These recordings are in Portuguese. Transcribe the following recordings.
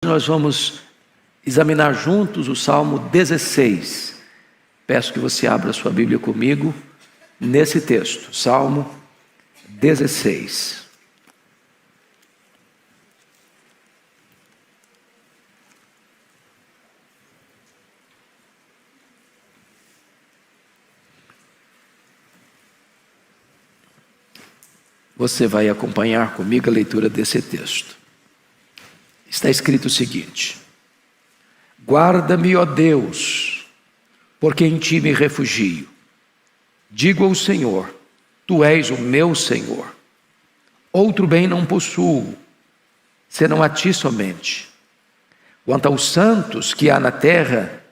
Nós vamos examinar juntos o Salmo 16. Peço que você abra sua Bíblia comigo nesse texto, Salmo 16. Você vai acompanhar comigo a leitura desse texto. Está escrito o seguinte: guarda-me, ó Deus, porque em ti me refugio. Digo ao Senhor, tu és o meu Senhor. Outro bem não possuo, senão a ti somente. Quanto aos santos que há na terra,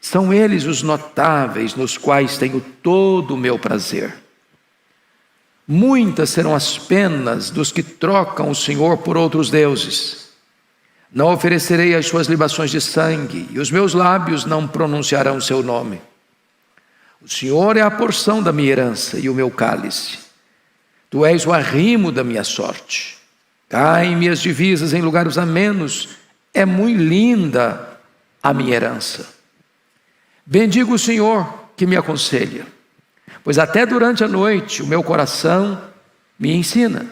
são eles os notáveis nos quais tenho todo o meu prazer. Muitas serão as penas dos que trocam o Senhor por outros deuses. Não oferecerei as suas libações de sangue, e os meus lábios não pronunciarão o seu nome. O Senhor é a porção da minha herança e o meu cálice. Tu és o arrimo da minha sorte. Caem-me as divisas em lugares amenos. É muito linda a minha herança. Bendigo o Senhor que me aconselha, pois até durante a noite o meu coração me ensina.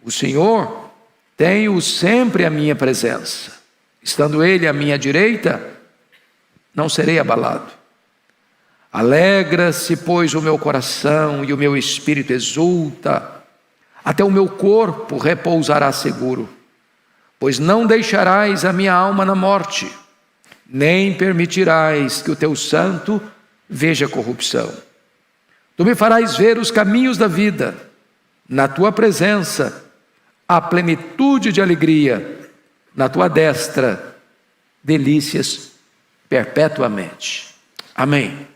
O Senhor tem-o sempre à minha presença. Estando Ele à minha direita, não serei abalado. Alegra-se, pois, o meu coração e o meu espírito exulta. Até o meu corpo repousará seguro, pois não deixarás a minha alma na morte, nem permitirás que o teu santo veja corrupção. Tu me farás ver os caminhos da vida. Na tua presença há plenitude de alegria. Na tua destra, delícias perpetuamente. Amém.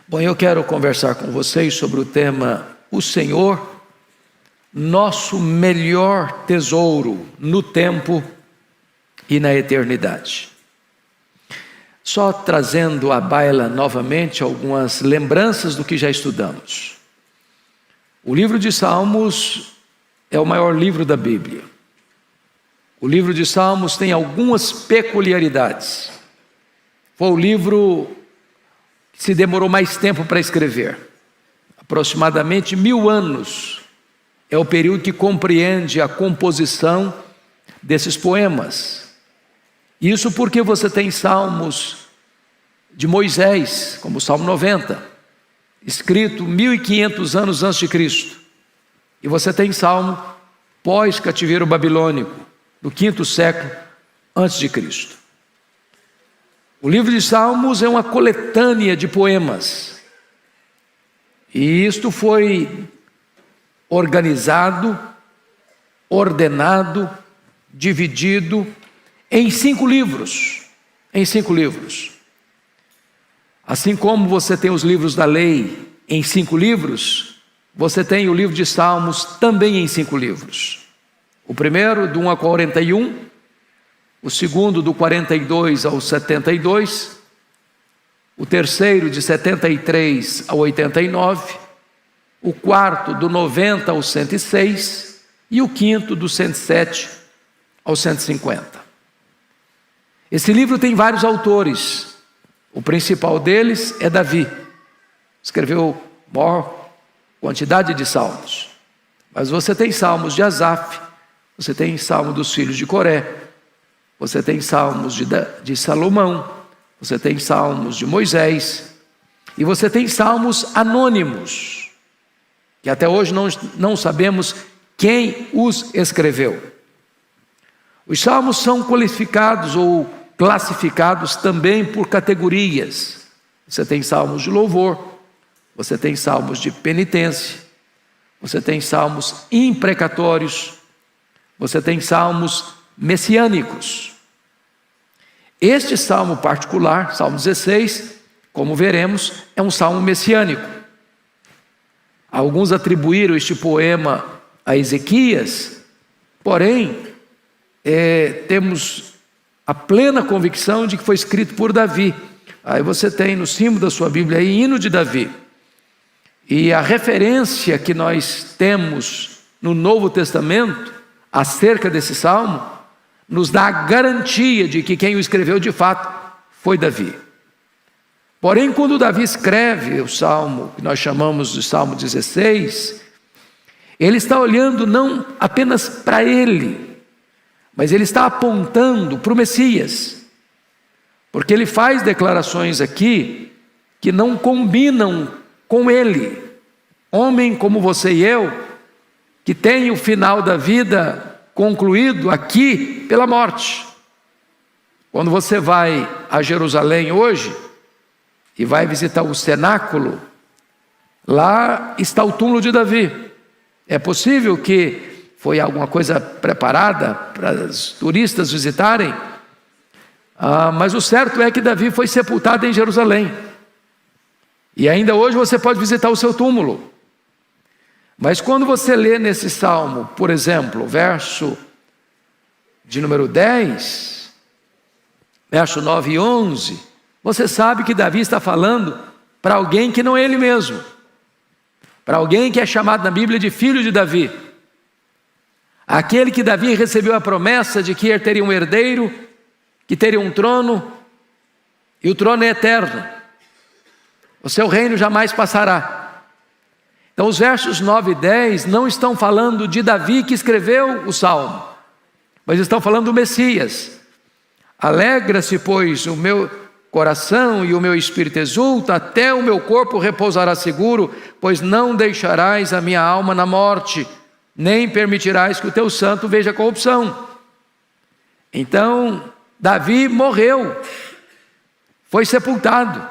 Bom, eu quero conversar com vocês sobre o tema: o Senhor, nosso melhor tesouro no tempo e na eternidade. Só trazendo à baila novamente algumas lembranças do que já estudamos. O livro de Salmos é o maior livro da Bíblia. O livro de Salmos tem algumas peculiaridades. Foi o livro que se demorou mais tempo para escrever. Aproximadamente 1000 anos é o período que compreende a composição desses poemas. Isso porque você tem salmos de Moisés, como o Salmo 90, escrito 1500 anos antes de Cristo. E você tem salmo pós-cativeiro babilônico, do 5º século antes de Cristo. O livro de Salmos é uma coletânea de poemas. E isto foi organizado, ordenado, dividido em 5 livros. Em 5 livros. Assim como você tem os livros da lei em 5 livros, você tem o livro de Salmos também em 5 livros. O primeiro, do 1 a 41, o segundo, do 42 ao 72, o terceiro, de 73 ao 89, o quarto, do 90 ao 106, e o quinto, do 107 ao 150. Esse livro tem vários autores. O principal deles é Davi. Escreveu maior quantidade de salmos. Mas você tem salmos de Asaf, você tem salmo dos filhos de Coré, você tem salmos de Salomão, você tem salmos de Moisés, e você tem salmos anônimos, que até hoje não sabemos quem os escreveu. Os salmos são qualificados ou classificados também por categorias. Você tem salmos de louvor, você tem salmos de penitência, você tem salmos imprecatórios, você tem salmos messiânicos. Este salmo particular, Salmo 16, como veremos, é um salmo messiânico. Alguns atribuíram este poema a Ezequias, porém, temos a plena convicção de que foi escrito por Davi. Aí você tem no símbolo da sua Bíblia aí, hino de Davi. E a referência que nós temos no Novo Testamento acerca desse salmo, nos dá a garantia de que quem o escreveu de fato foi Davi. Porém, quando Davi escreve o salmo, que nós chamamos de Salmo 16, ele está olhando não apenas para ele, mas ele está apontando para o Messias, porque ele faz declarações aqui que não combinam com ele, homem como você e eu, que tem o final da vida concluído aqui pela morte. Quando você vai a Jerusalém hoje e vai visitar o cenáculo, lá está o túmulo de Davi. É possível que foi alguma coisa preparada para os turistas visitarem, mas o certo é que Davi foi sepultado em Jerusalém. E ainda hoje você pode visitar o seu túmulo. Mas quando você lê nesse salmo, por exemplo, verso de número 10, verso 9 e 11, você sabe que Davi está falando para alguém que não é ele mesmo, para alguém que é chamado na Bíblia de filho de Davi, aquele que Davi recebeu a promessa de que ele teria um herdeiro, que teria um trono, e o trono é eterno, o seu reino jamais passará. Então os versos 9 e 10 não estão falando de Davi que escreveu o salmo, mas estão falando do Messias. Alegra-se, pois, o meu coração e o meu espírito exulta, até o meu corpo repousará seguro, pois não deixarás a minha alma na morte, nem permitirás que o teu santo veja corrupção. Então, Davi morreu, foi sepultado,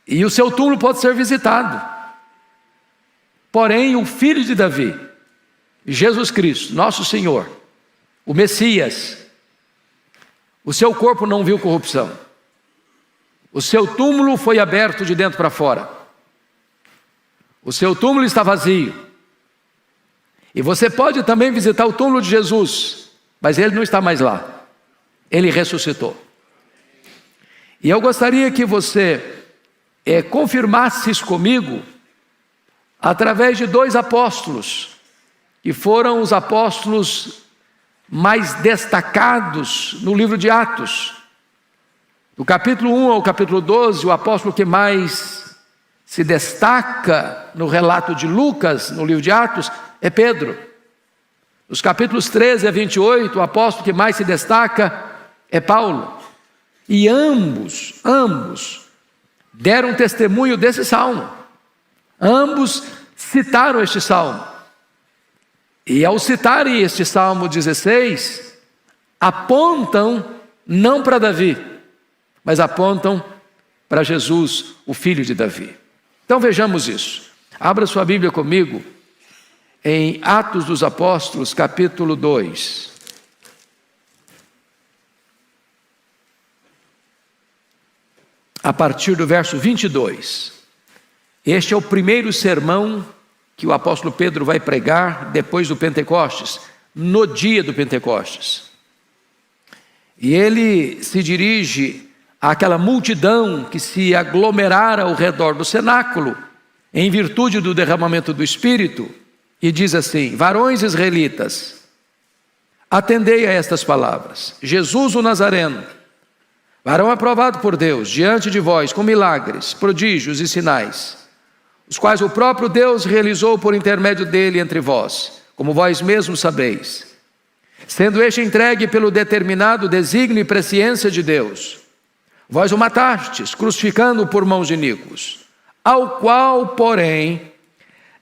e o seu túmulo pode ser visitado. Porém, o filho de Davi, Jesus Cristo, nosso Senhor, o Messias, o seu corpo não viu corrupção. O seu túmulo foi aberto de dentro para fora. O seu túmulo está vazio. E você pode também visitar o túmulo de Jesus, mas ele não está mais lá. Ele ressuscitou. E eu gostaria que você confirmasse isso comigo, através de dois apóstolos, que foram os apóstolos mais destacados no livro de Atos. Do capítulo 1 ao capítulo 12, o apóstolo que mais se destaca no relato de Lucas, no livro de Atos, é Pedro. Dos capítulos 13 a 28, o apóstolo que mais se destaca é Paulo. E ambos deram testemunho desse salmo. Ambos citaram este salmo. E ao citarem este Salmo 16, apontam não para Davi, mas apontam para Jesus, o filho de Davi. Então vejamos isso. Abra sua Bíblia comigo em Atos dos Apóstolos, capítulo 2. A partir do verso 22. Este é o primeiro sermão que o apóstolo Pedro vai pregar depois do Pentecostes, no dia do Pentecostes. E ele se dirige àquela multidão que se aglomerara ao redor do cenáculo, em virtude do derramamento do Espírito, e diz assim: varões israelitas, atendei a estas palavras. Jesus o Nazareno, varão aprovado por Deus, diante de vós, com milagres, prodígios e sinais, os quais o próprio Deus realizou por intermédio dele entre vós, como vós mesmos sabeis, sendo este entregue pelo determinado desígnio e presciência de Deus. Vós o matastes, crucificando-o por mãos de iníquos, ao qual, porém,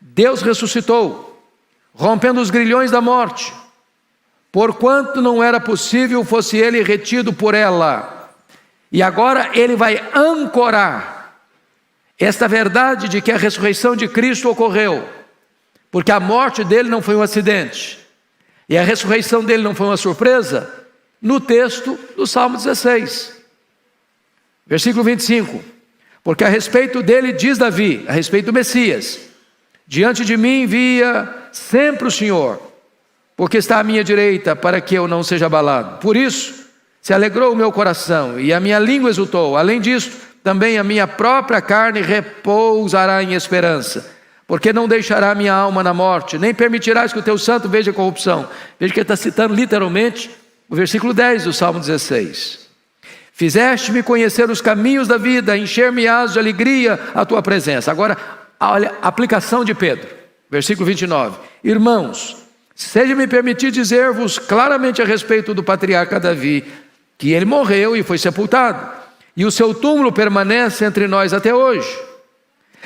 Deus ressuscitou, rompendo os grilhões da morte, porquanto não era possível fosse ele retido por ela. E agora ele vai ancorar esta verdade de que a ressurreição de Cristo ocorreu, porque a morte dele não foi um acidente, e a ressurreição dele não foi uma surpresa, no texto do Salmo 16, versículo 25, porque a respeito dele diz Davi, a respeito do Messias: diante de mim via sempre o Senhor, porque está à minha direita, para que eu não seja abalado. Por isso se alegrou o meu coração, e a minha língua exultou. Além disto, também a minha própria carne repousará em esperança, porque não deixará minha alma na morte, nem permitirás que o teu santo veja corrupção. Veja que ele está citando literalmente o versículo 10 do Salmo 16. Fizeste-me conhecer os caminhos da vida, encher-me-ás de alegria a tua presença. Agora, olha a aplicação de Pedro, versículo 29. Irmãos, seja-me permitido dizer-vos claramente a respeito do patriarca Davi, que ele morreu e foi sepultado, e o seu túmulo permanece entre nós até hoje.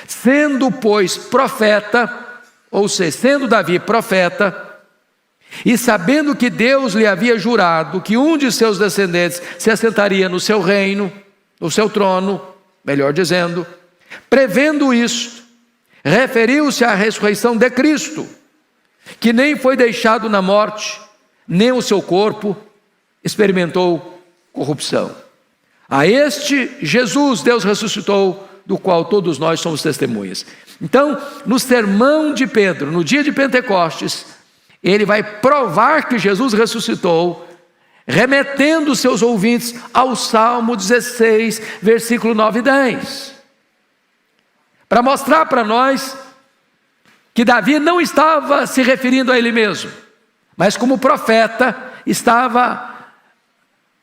Sendo, pois, profeta, ou seja, sendo Davi profeta, e sabendo que Deus lhe havia jurado que um de seus descendentes se assentaria no seu reino, no seu trono, melhor dizendo, prevendo isso, referiu-se à ressurreição de Cristo, que nem foi deixado na morte, nem o seu corpo experimentou corrupção. A este Jesus Deus ressuscitou, do qual todos nós somos testemunhas. Então, no sermão de Pedro, no dia de Pentecostes, ele vai provar que Jesus ressuscitou, remetendo os seus ouvintes ao Salmo 16, versículo 9 e 10. Para mostrar para nós que Davi não estava se referindo a ele mesmo, mas como profeta estava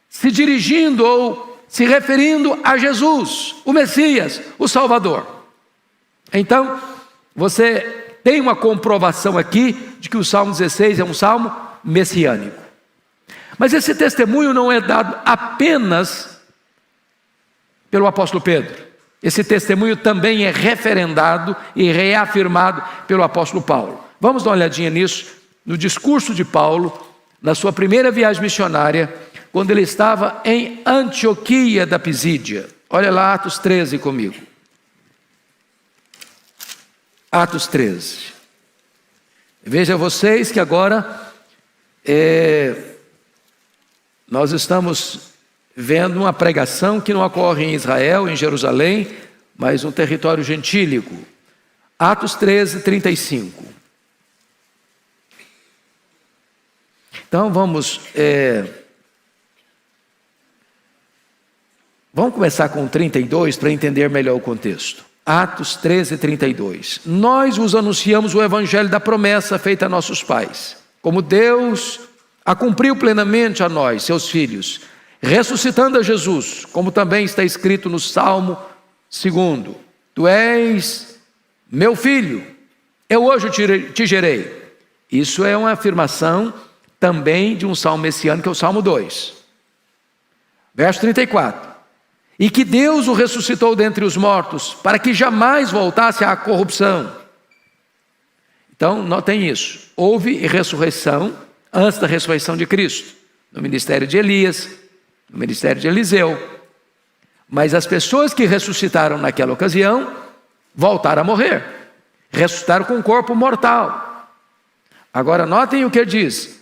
se dirigindo ou se referindo a Jesus, o Messias, o Salvador. Então, você tem uma comprovação aqui de que o Salmo 16 é um salmo messiânico. Mas esse testemunho não é dado apenas pelo apóstolo Pedro. Esse testemunho também é referendado e reafirmado pelo apóstolo Paulo. Vamos dar uma olhadinha nisso, no discurso de Paulo, na sua primeira viagem missionária, quando ele estava em Antioquia da Pisídia. Olha lá Atos 13 comigo. Atos 13. Veja vocês que agora nós estamos vendo uma pregação que não ocorre em Israel, em Jerusalém, mas no território gentílico. Atos 13, 35. Então vamos começar com 32 para entender melhor o contexto. Atos 13, 32. Nós vos anunciamos o evangelho da promessa feita a nossos pais, como Deus a cumpriu plenamente a nós, seus filhos, ressuscitando a Jesus, como também está escrito no Salmo 2. Tu és meu filho, eu hoje te gerei. Isso é uma afirmação também de um salmo messiânico, que é o Salmo 2. Verso 34. E que Deus o ressuscitou dentre os mortos, para que jamais voltasse à corrupção. Então, notem isso. Houve ressurreição antes da ressurreição de Cristo, no ministério de Elias, no ministério de Eliseu. Mas as pessoas que ressuscitaram naquela ocasião, voltaram a morrer. Ressuscitaram com um corpo mortal. Agora, notem o que diz.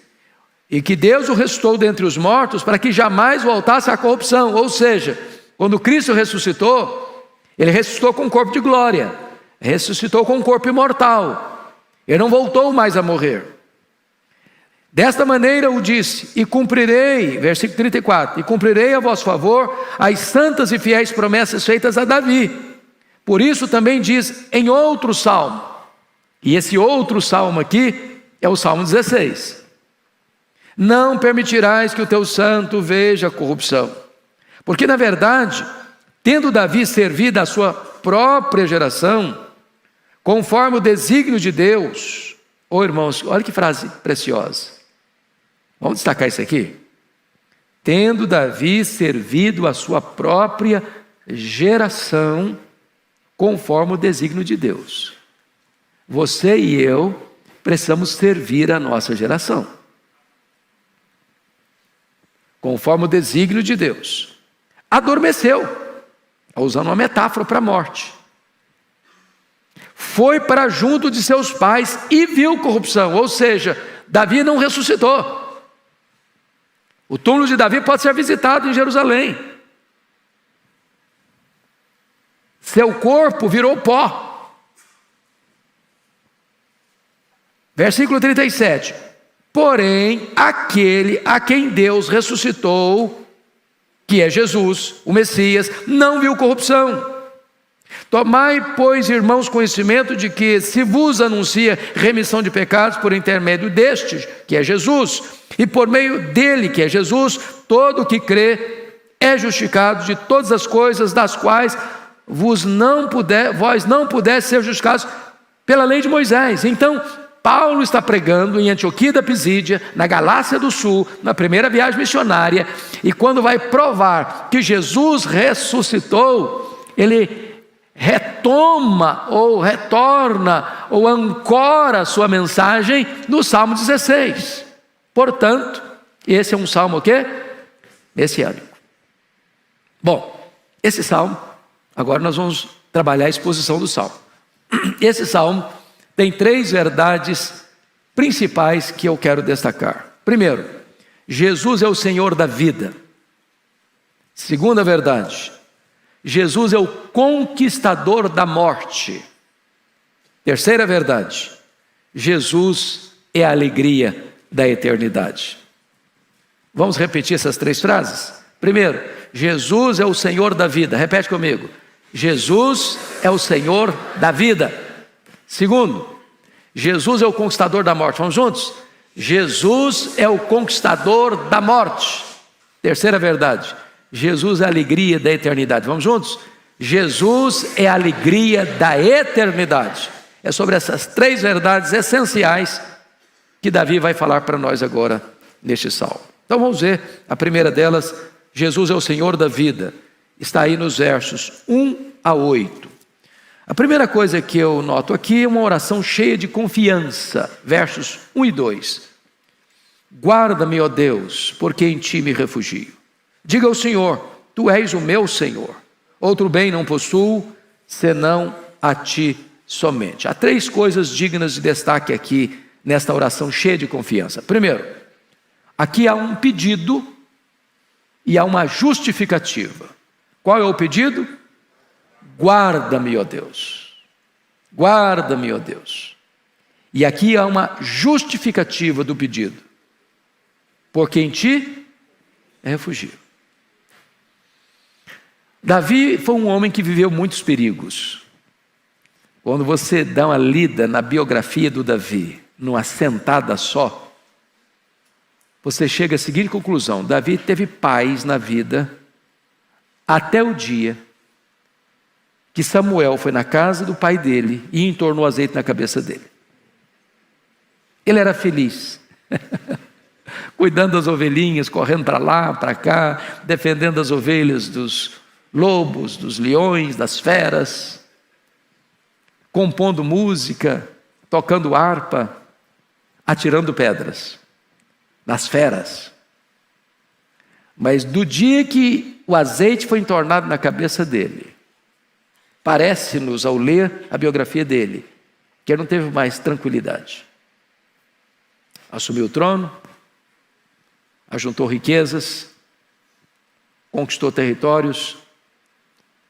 E que Deus o ressuscitou dentre os mortos, para que jamais voltasse à corrupção. Ou seja, quando Cristo ressuscitou, ele ressuscitou com um corpo de glória, ressuscitou com um corpo imortal, ele não voltou mais a morrer. Desta maneira o disse, e cumprirei, versículo 34, e cumprirei a vosso favor as santas e fiéis promessas feitas a Davi. Por isso também diz em outro salmo, e esse outro salmo aqui é o Salmo 16. Não permitirás que o teu santo veja corrupção. Porque, na verdade, tendo Davi servido a sua própria geração, conforme o desígnio de Deus, irmãos, olha que frase preciosa. Vamos destacar isso aqui? Tendo Davi servido a sua própria geração, conforme o desígnio de Deus. Você e eu precisamos servir a nossa geração, conforme o desígnio de Deus. Adormeceu, usando uma metáfora para a morte. Foi para junto de seus pais e viu corrupção, ou seja, Davi não ressuscitou. O túmulo de Davi pode ser visitado em Jerusalém. Seu corpo virou pó. Versículo 37. Porém, aquele a quem Deus ressuscitou, que é Jesus, o Messias, não viu corrupção. Tomai, pois, irmãos, conhecimento de que se vos anuncia remissão de pecados por intermédio deste, que é Jesus, e por meio dele, que é Jesus, todo o que crê é justificado de todas as coisas das quais vós não pudesse ser justificados pela lei de Moisés. Então, Paulo está pregando em Antioquia da Pisídia, na Galácia do Sul, na primeira viagem missionária, e quando vai provar que Jesus ressuscitou, ele retoma, ou retorna, ou ancora sua mensagem no Salmo 16. Portanto, esse é um salmo o quê? Messiânico. Bom, esse salmo, agora nós vamos trabalhar a exposição do salmo. Esse salmo tem 3 verdades principais que eu quero destacar. Primeiro, Jesus é o Senhor da vida. Segunda verdade, Jesus é o conquistador da morte. Terceira verdade, Jesus é a alegria da eternidade. Vamos repetir essas 3 frases? Primeiro, Jesus é o Senhor da vida. Repete comigo. Jesus é o Senhor da vida. Segundo, Jesus é o conquistador da morte. Vamos juntos? Jesus é o conquistador da morte. Terceira verdade, Jesus é a alegria da eternidade. Vamos juntos? Jesus é a alegria da eternidade. É sobre essas 3 verdades essenciais que Davi vai falar para nós agora neste salmo. Então vamos ver a primeira delas. Jesus é o Senhor da vida. Está aí nos versos 1 a 8. A primeira coisa que eu noto aqui é uma oração cheia de confiança. Versos 1 e 2. Guarda-me, ó Deus, porque em ti me refugio. Diga ao Senhor, tu és o meu Senhor. Outro bem não possuo, senão a ti somente. Há 3 coisas dignas de destaque aqui nesta oração cheia de confiança. Primeiro, aqui há um pedido e há uma justificativa. Qual é o pedido? Guarda-me, ó Deus. Guarda-me, ó Deus. E aqui há uma justificativa do pedido. Porque em ti é refugio. Davi foi um homem que viveu muitos perigos. Quando você dá uma lida na biografia do Davi, numa sentada só, você chega à seguinte conclusão: Davi teve paz na vida até o dia que Samuel foi na casa do pai dele e entornou azeite na cabeça dele. Ele era feliz, cuidando das ovelhinhas, correndo para lá, para cá, defendendo as ovelhas dos lobos, dos leões, das feras, compondo música, tocando harpa, atirando pedras nas feras. Mas do dia que o azeite foi entornado na cabeça dele, parece-nos, ao ler a biografia dele, que ele não teve mais tranquilidade. Assumiu o trono, ajuntou riquezas, conquistou territórios,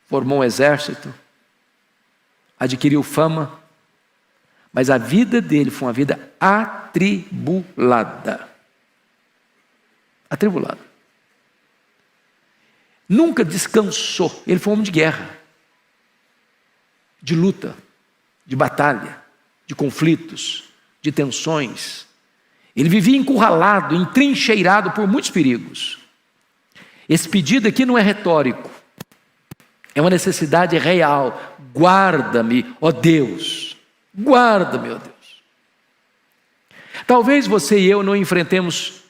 formou um exército, adquiriu fama, mas a vida dele foi uma vida atribulada. Atribulada. Nunca descansou. Ele foi um homem de guerra, de luta, de batalha, de conflitos, de tensões. Ele vivia encurralado, entrincheirado por muitos perigos. Esse pedido aqui não é retórico, é uma necessidade real. Guarda-me, ó Deus, guarda-me, ó Deus. Talvez você e eu não enfrentemos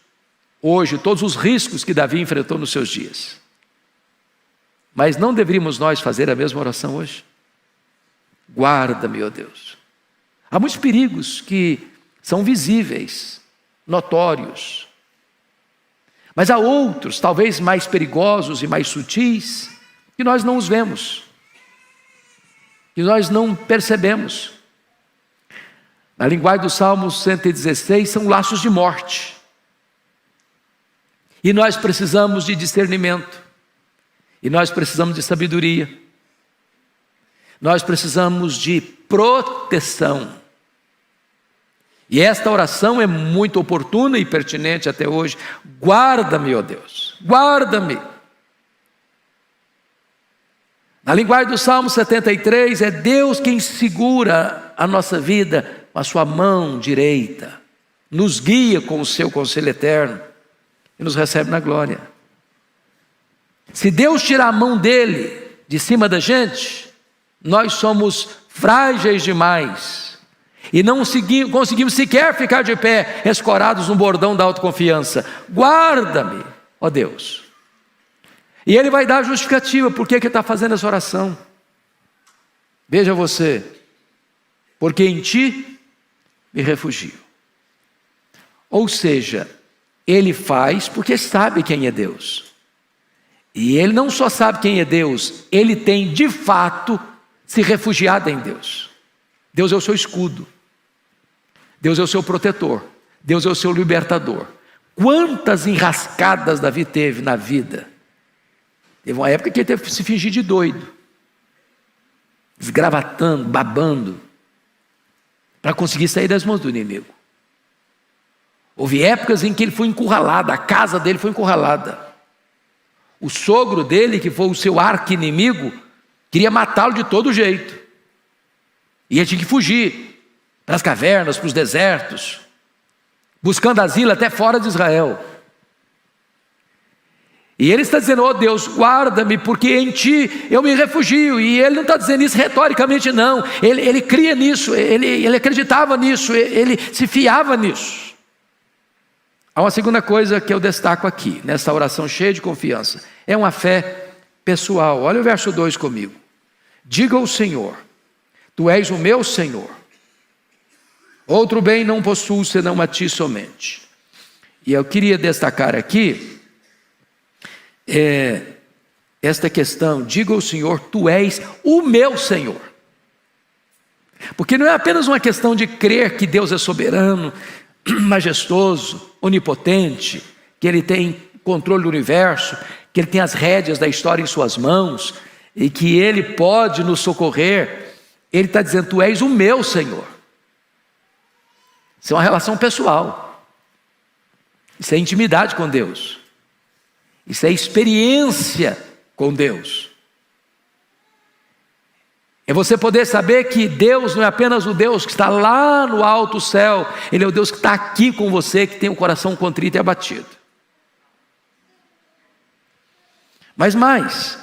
hoje todos os riscos que Davi enfrentou nos seus dias, mas não deveríamos nós fazer a mesma oração hoje? Guarda-me, ó Deus. Há muitos perigos que são visíveis, notórios, mas há outros, talvez mais perigosos e mais sutis, que nós não os vemos, que nós não percebemos. Na linguagem do Salmo 116, são laços de morte, e nós precisamos de discernimento, e nós precisamos de sabedoria, nós precisamos de proteção. E esta oração é muito oportuna e pertinente até hoje. Guarda-me, ó Deus, guarda-me. Na linguagem do Salmo 73, é Deus quem segura a nossa vida com a sua mão direita, nos guia com o seu conselho eterno e nos recebe na glória. Se Deus tirar a mão dele de cima da gente, nós somos frágeis demais e não conseguimos sequer ficar de pé, escorados no bordão da autoconfiança. Guarda-me, ó Deus. E ele vai dar a justificativa, por que ele está fazendo essa oração. Veja você, porque em ti me refugio. Ou seja, ele faz porque sabe quem é Deus. E ele não só sabe quem é Deus, ele tem de fato se refugiado em Deus. Deus é o seu escudo. Deus é o seu protetor. Deus é o seu libertador. Quantas enrascadas Davi teve na vida? Teve uma época que ele teve que se fingir de doido, esgravatando, babando, para conseguir sair das mãos do inimigo. Houve épocas em que ele foi encurralado, a casa dele foi encurralada. O sogro dele, que foi o seu arqui-inimigo, queria matá-lo de todo jeito. E ele tinha que fugir para as cavernas, para os desertos, buscando asilo até fora de Israel. E ele está dizendo, ó Deus, guarda-me, porque em ti eu me refugio. E ele não está dizendo isso retoricamente, não. Ele cria nisso, ele acreditava nisso, ele se fiava nisso. Há uma segunda coisa que eu destaco aqui, nessa oração cheia de confiança. É uma fé pessoal. Olha o verso 2 comigo. Diga ao Senhor, tu és o meu Senhor. Outro bem não possuo senão a ti somente. E eu queria destacar aqui esta questão, diga ao Senhor, tu és o meu Senhor. Porque não é apenas uma questão de crer que Deus é soberano, majestoso, onipotente, que Ele tem controle do universo, que Ele tem as rédeas da história em suas mãos, e que Ele pode nos socorrer. Ele está dizendo, tu és o meu Senhor. Isso é uma relação pessoal. Isso é intimidade com Deus. Isso é experiência com Deus. É você poder saber que Deus não é apenas o Deus que está lá no alto céu. Ele é o Deus que está aqui com você, que tem o coração contrito e abatido. Mas mais,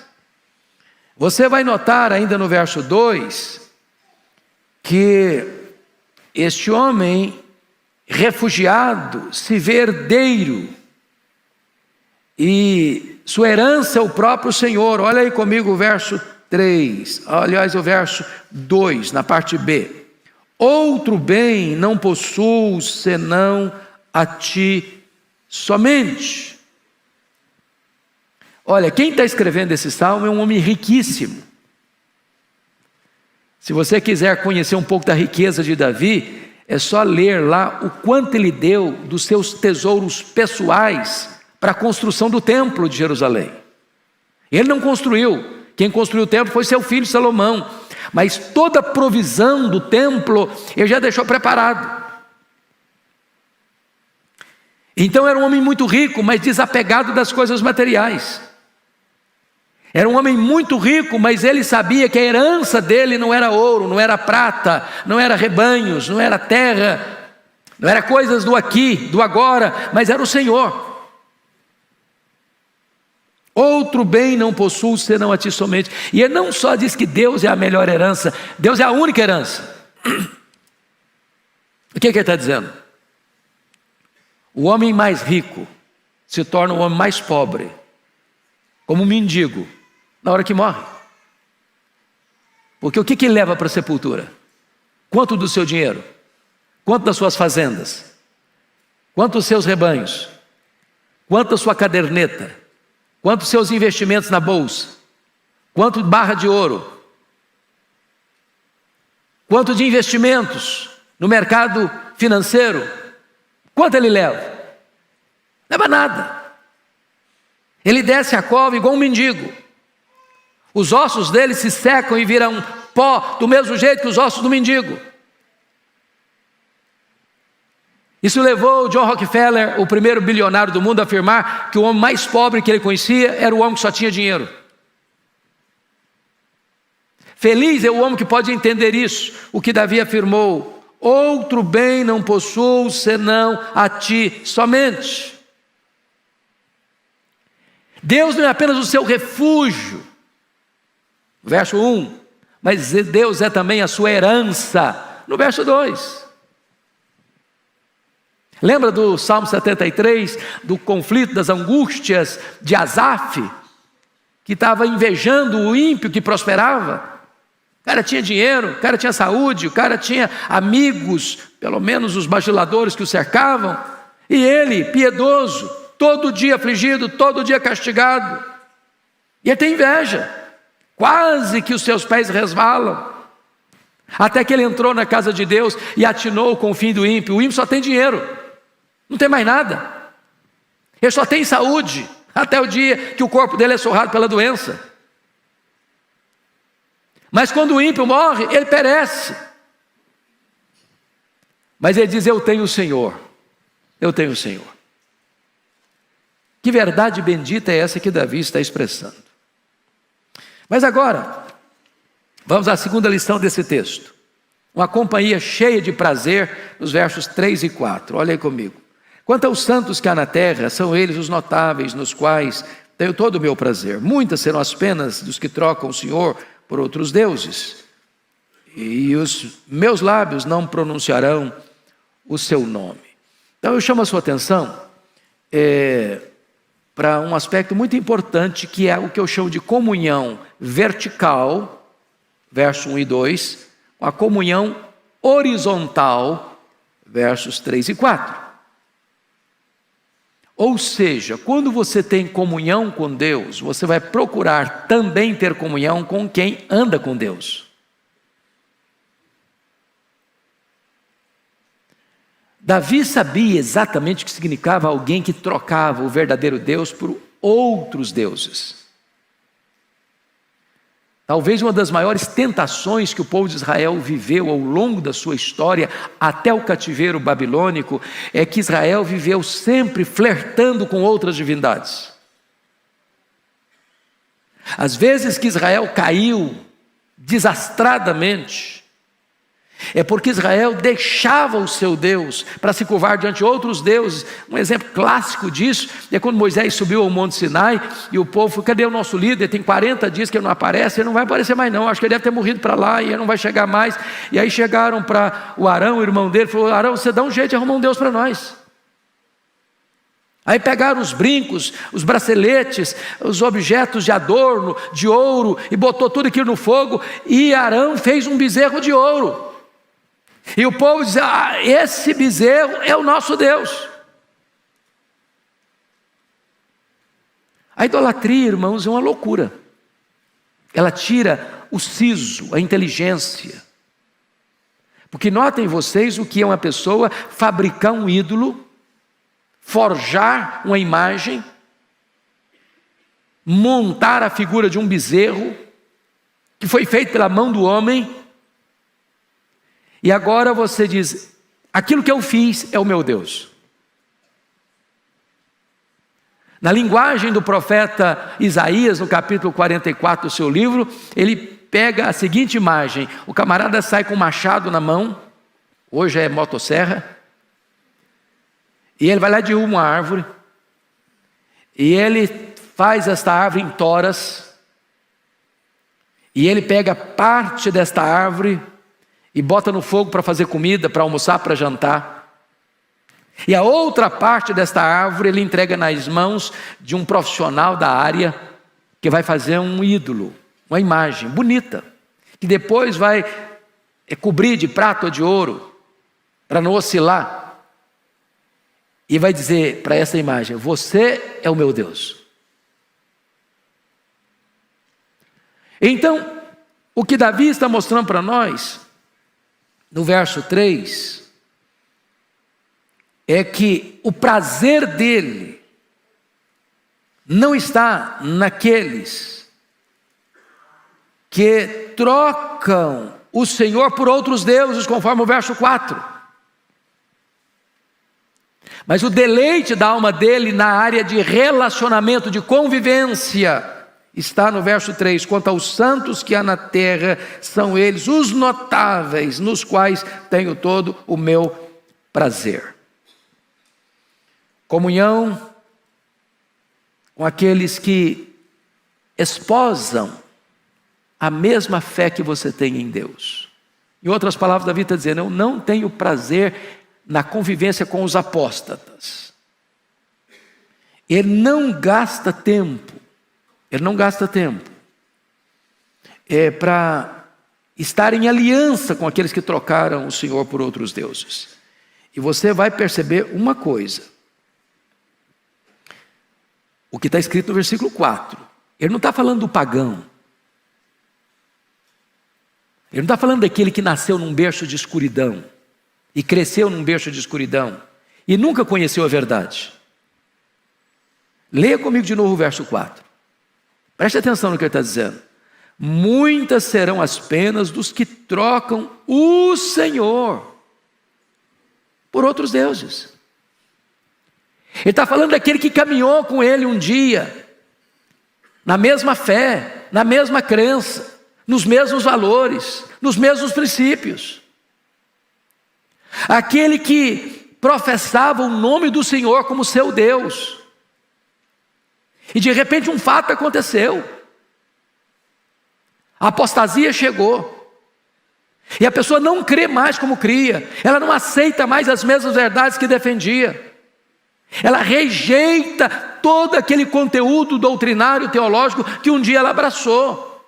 você vai notar ainda no verso 2, que este homem refugiado se vê herdeiro, e sua herança é o próprio Senhor. Olha aí comigo o verso 3, aliás o verso 2, na parte B. Outro bem não possuo senão a ti somente. Olha, quem está escrevendo esse salmo é um homem riquíssimo. Se você quiser conhecer um pouco da riqueza de Davi, é só ler lá o quanto ele deu dos seus tesouros pessoais para a construção do templo de Jerusalém. Ele não construiu, quem construiu o templo foi seu filho Salomão, mas toda a provisão do templo ele já deixou preparado. Então era um homem muito rico, mas desapegado das coisas materiais. Era um homem muito rico, mas ele sabia que a herança dele não era ouro, não era prata, não era rebanhos, não era terra, não era coisas do aqui, do agora, mas era o Senhor. Outro bem não possuo senão a ti somente. E ele não só diz que Deus é a melhor herança, Deus é a única herança. O que ele está dizendo? O homem mais rico se torna o homem mais pobre, como um mendigo, na hora que morre. Porque o que ele leva para a sepultura? Quanto do seu dinheiro? Quanto das suas fazendas? Quanto dos seus rebanhos? Quanto da sua caderneta? Quanto dos seus investimentos na bolsa? Quanto de barra de ouro? Quanto de investimentos no mercado financeiro? Quanto ele leva? Leva nada. Ele desce a cova igual um mendigo. Os ossos dele se secam e viram pó, do mesmo jeito que os ossos do mendigo. Isso levou o John Rockefeller, o primeiro bilionário do mundo, a afirmar que o homem mais pobre que ele conhecia era o homem que só tinha dinheiro. Feliz é o homem que pode entender isso, o que Davi afirmou: outro bem não possuo senão a ti somente. Deus não é apenas o seu refúgio, verso 1, mas Deus é também a sua herança, no verso 2. Lembra do Salmo 73, do conflito, das angústias de Asaf, que estava invejando o ímpio que prosperava? O cara tinha dinheiro, o cara tinha saúde, o cara tinha amigos, pelo menos os bajuladores que o cercavam, e ele, piedoso, todo dia afligido, todo dia castigado, e ele tem inveja, quase que os seus pés resvalam, até que ele entrou na casa de Deus e atinou com o fim do ímpio. O ímpio só tem dinheiro, não tem mais nada, ele só tem saúde, até o dia que o corpo dele é surrado pela doença. Mas quando o ímpio morre, ele perece. Mas ele diz: eu tenho o Senhor, eu tenho o Senhor. Que verdade bendita é essa que Davi está expressando. Mas agora, vamos à segunda lição desse texto. Uma companhia cheia de prazer, nos versos 3 e 4. Olha aí comigo. Quanto aos santos que há na terra, são eles os notáveis, nos quais tenho todo o meu prazer. Muitas serão as penas dos que trocam o Senhor por outros deuses, e os meus lábios não pronunciarão o seu nome. Então eu chamo a sua atenção para um aspecto muito importante, que é o que eu chamo de comunhão vertical, verso 1 e 2, com a comunhão horizontal, versos 3 e 4. Ou seja, quando você tem comunhão com Deus, você vai procurar também ter comunhão com quem anda com Deus. Davi sabia exatamente o que significava alguém que trocava o verdadeiro Deus por outros deuses. Talvez uma das maiores tentações que o povo de Israel viveu ao longo da sua história, até o cativeiro babilônico, é que Israel viveu sempre flertando com outras divindades. Às vezes que Israel caiu desastradamente, é porque Israel deixava o seu Deus para se curvar diante de outros deuses. Um exemplo clássico disso é quando Moisés subiu ao Monte Sinai e o povo falou: cadê o nosso líder? Tem 40 dias que ele não aparece, ele não vai aparecer mais não, acho que ele deve ter morrido para lá e ele não vai chegar mais. E aí chegaram para o Arão, o irmão dele, falou: Arão, você dá um jeito de arrumar um Deus para nós. Aí pegaram os brincos, os braceletes, os objetos de adorno, de ouro, e botou tudo aquilo no fogo, e Arão fez um bezerro de ouro. E o povo diz: esse bezerro é o nosso Deus. A idolatria, irmãos, é uma loucura. Ela tira o siso, a inteligência. Porque notem vocês o que é uma pessoa fabricar um ídolo, forjar uma imagem, montar a figura de um bezerro, que foi feito pela mão do homem, e agora você diz: aquilo que eu fiz é o meu Deus. Na linguagem do profeta Isaías, no capítulo 44 do seu livro, ele pega a seguinte imagem: o camarada sai com um machado na mão, hoje é motosserra, e ele vai lá derruba uma árvore, e ele faz esta árvore em toras, e ele pega parte desta árvore e bota no fogo para fazer comida, para almoçar, para jantar. E a outra parte desta árvore ele entrega nas mãos de um profissional da área, que vai fazer um ídolo, uma imagem bonita, que depois vai cobrir de prata ou de ouro, para não oscilar. E vai dizer para essa imagem: você é o meu Deus. Então, o que Davi está mostrando para nós, no verso 3, é que o prazer dele não está naqueles que trocam o Senhor por outros deuses, conforme o verso 4. Mas o deleite da alma dele na área de relacionamento, de convivência, está no verso 3: quanto aos santos que há na terra, são eles os notáveis, nos quais tenho todo o meu prazer. Comunhão com aqueles que esposam a mesma fé que você tem em Deus. Em outras palavras, Davi está dizendo: eu não tenho prazer na convivência com os apóstatas. Ele não gasta tempo para estar em aliança com aqueles que trocaram o Senhor por outros deuses. E você vai perceber uma coisa, o que está escrito no versículo 4, ele não está falando do pagão, ele não está falando daquele que nasceu num berço de escuridão, e cresceu num berço de escuridão, e nunca conheceu a verdade. Leia comigo de novo o verso 4, preste atenção no que ele está dizendo. Muitas serão as penas dos que trocam o Senhor por outros deuses. Ele está falando daquele que caminhou com ele um dia, na mesma fé, na mesma crença, nos mesmos valores, nos mesmos princípios. Aquele que professava o nome do Senhor como seu Deus. E de repente um fato aconteceu. A apostasia chegou. E a pessoa não crê mais como cria. Ela não aceita mais as mesmas verdades que defendia. Ela rejeita todo aquele conteúdo doutrinário, teológico que um dia ela abraçou.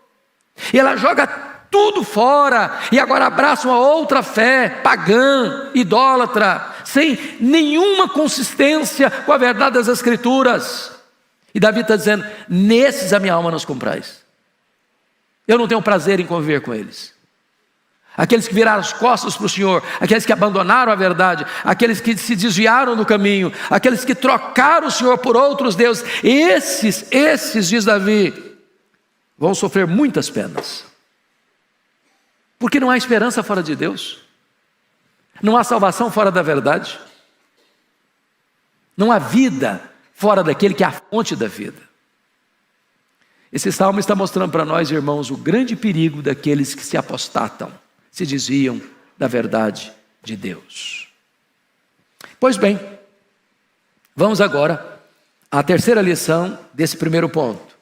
E ela joga tudo fora e agora abraça uma outra fé pagã, idólatra, sem nenhuma consistência com a verdade das Escrituras. E Davi está dizendo: nesses a minha alma nos comprais. Eu não tenho prazer em conviver com eles. Aqueles que viraram as costas para o Senhor, aqueles que abandonaram a verdade, aqueles que se desviaram do caminho, aqueles que trocaram o Senhor por outros deuses, esses, diz Davi, vão sofrer muitas penas. Porque não há esperança fora de Deus, não há salvação fora da verdade, não há vida fora daquele que é a fonte da vida. Esse salmo está mostrando para nós, irmãos, o grande perigo daqueles que se apostatam, se desviam da verdade de Deus. Pois bem, vamos agora à terceira lição desse primeiro ponto.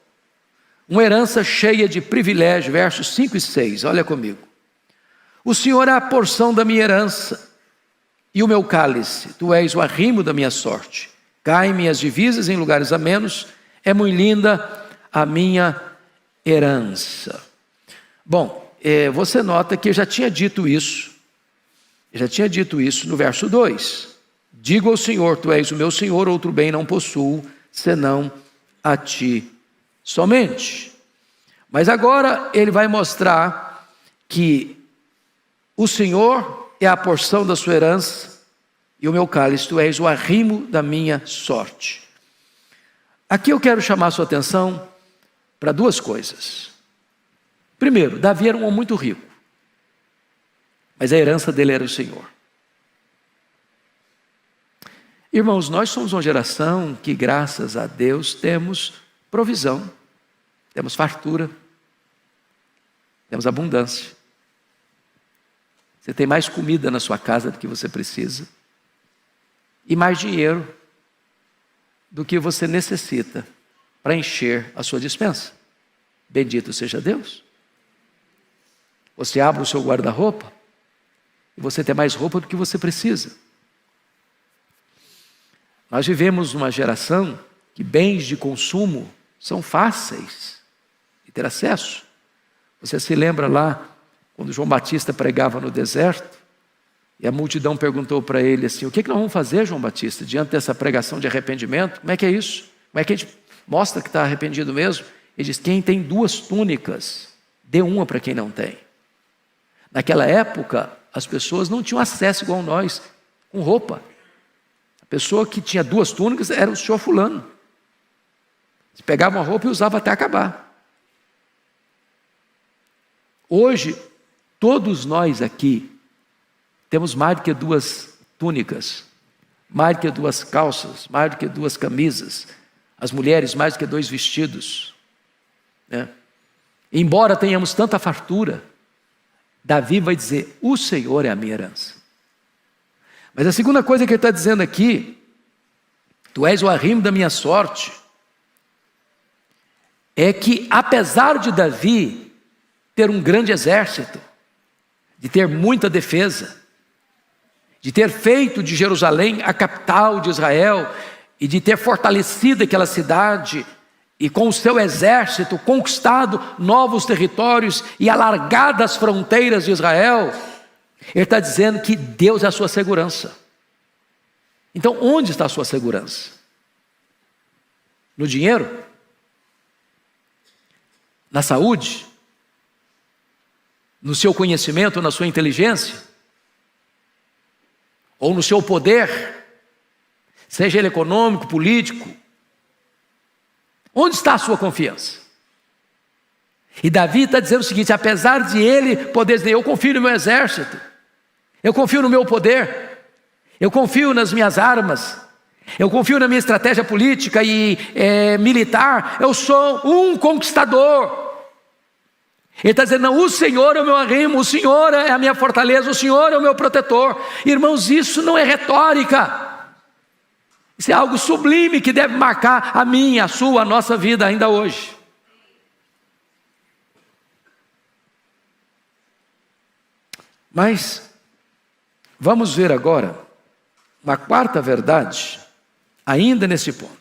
Uma herança cheia de privilégio, versos 5 e 6, olha comigo. O Senhor é a porção da minha herança e o meu cálice, tu és o arrimo da minha sorte. Caem minhas divisas em lugares amenos, é muito linda a minha herança. Bom, você nota que eu já tinha dito isso no verso 2. Digo ao Senhor, tu és o meu Senhor, outro bem não possuo, senão a ti somente. Mas agora ele vai mostrar que o Senhor é a porção da sua herança e o meu cálice, tu és o arrimo da minha sorte. Aqui eu quero chamar a sua atenção para duas coisas. Primeiro, Davi era um homem muito rico, mas a herança dele era o Senhor. Irmãos, nós somos uma geração que, graças a Deus, temos provisão, temos fartura, temos abundância. Você tem mais comida na sua casa do que você precisa e mais dinheiro do que você necessita para encher a sua despensa. Bendito seja Deus. Você abre o seu guarda-roupa e você tem mais roupa do que você precisa. Nós vivemos numa geração que bens de consumo são fáceis de ter acesso. Você se lembra lá, quando João Batista pregava no deserto, e a multidão perguntou para ele assim: o que nós vamos fazer, João Batista, diante dessa pregação de arrependimento? Como é que é isso? Como é que a gente mostra que está arrependido mesmo? Ele diz: quem tem 2 túnicas, dê uma para quem não tem. Naquela época, as pessoas não tinham acesso igual nós, com roupa. A pessoa que tinha 2 túnicas era o senhor fulano. Você pegava uma roupa e usava até acabar. Hoje, todos nós aqui temos mais do que 2 túnicas, mais do que 2 calças, mais do que 2 camisas. As mulheres, mais do que 2 vestidos. né? Embora tenhamos tanta fartura, Davi vai dizer: o Senhor é a minha herança. Mas a segunda coisa que ele está dizendo aqui: tu és o arrimo da minha sorte. É que apesar de Davi ter um grande exército, de ter muita defesa, de ter feito de Jerusalém a capital de Israel, e de ter fortalecido aquela cidade, e com o seu exército conquistado novos territórios e alargado as fronteiras de Israel, ele está dizendo que Deus é a sua segurança. Então, onde está a sua segurança? No dinheiro? Na saúde? No seu conhecimento, na sua inteligência? Ou no seu poder? Seja ele econômico, político? Onde está a sua confiança? E Davi está dizendo o seguinte: apesar de ele poder dizer, eu confio no meu exército, eu confio no meu poder, eu confio nas minhas armas, eu confio na minha estratégia política e militar, eu sou um conquistador. Ele está dizendo: não, o Senhor é o meu arrimo, o Senhor é a minha fortaleza, o Senhor é o meu protetor. Irmãos, isso não é retórica. Isso é algo sublime que deve marcar a minha, a sua, a nossa vida ainda hoje. Mas vamos ver agora uma quarta verdade, ainda nesse ponto.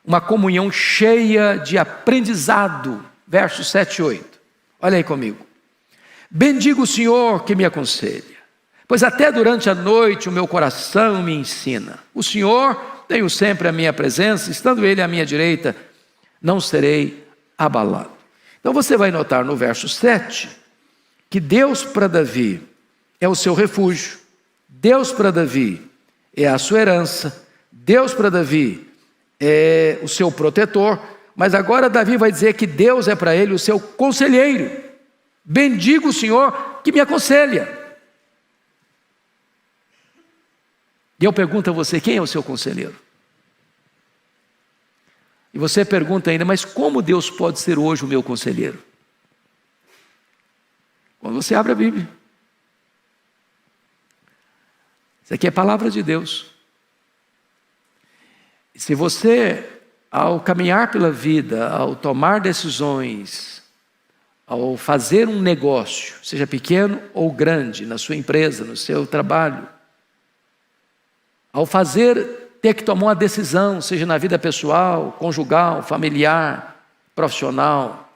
Uma comunhão cheia de aprendizado, versos 7 e 8. Olha aí comigo. Bendigo o Senhor que me aconselha, pois até durante a noite o meu coração me ensina. O Senhor tenho sempre a minha presença, estando Ele à minha direita, não serei abalado. Então você vai notar no verso 7, que Deus para Davi é o seu refúgio, Deus para Davi é a sua herança, Deus para Davi é o seu protetor, mas agora Davi vai dizer que Deus é para ele o seu conselheiro. Bendigo o Senhor que me aconselha. E eu pergunto a você: quem é o seu conselheiro? E você pergunta ainda: mas como Deus pode ser hoje o meu conselheiro? Quando você abre a Bíblia. Isso aqui é a palavra de Deus. E se você, ao caminhar pela vida, ao tomar decisões, ao fazer um negócio, seja pequeno ou grande, na sua empresa, no seu trabalho, ao ter que tomar uma decisão, seja na vida pessoal, conjugal, familiar, profissional,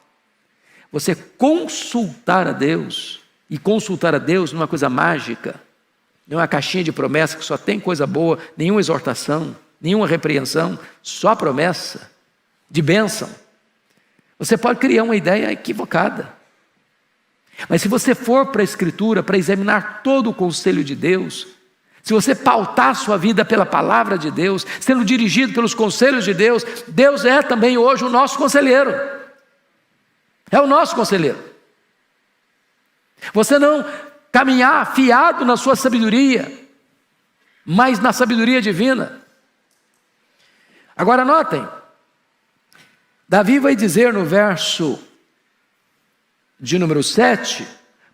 você consultar a Deus, e consultar a Deus não é uma coisa mágica, não é uma caixinha de promessa que só tem coisa boa, nenhuma exortação, nenhuma repreensão, só promessa de bênção. Você pode criar uma ideia equivocada. Mas se você for para a Escritura, para examinar todo o conselho de Deus, se você pautar sua vida pela palavra de Deus, sendo dirigido pelos conselhos de Deus, Deus é também hoje o nosso conselheiro. É o nosso conselheiro. Você não caminhar fiado na sua sabedoria, mas na sabedoria divina. Agora notem, Davi vai dizer no verso de número 7,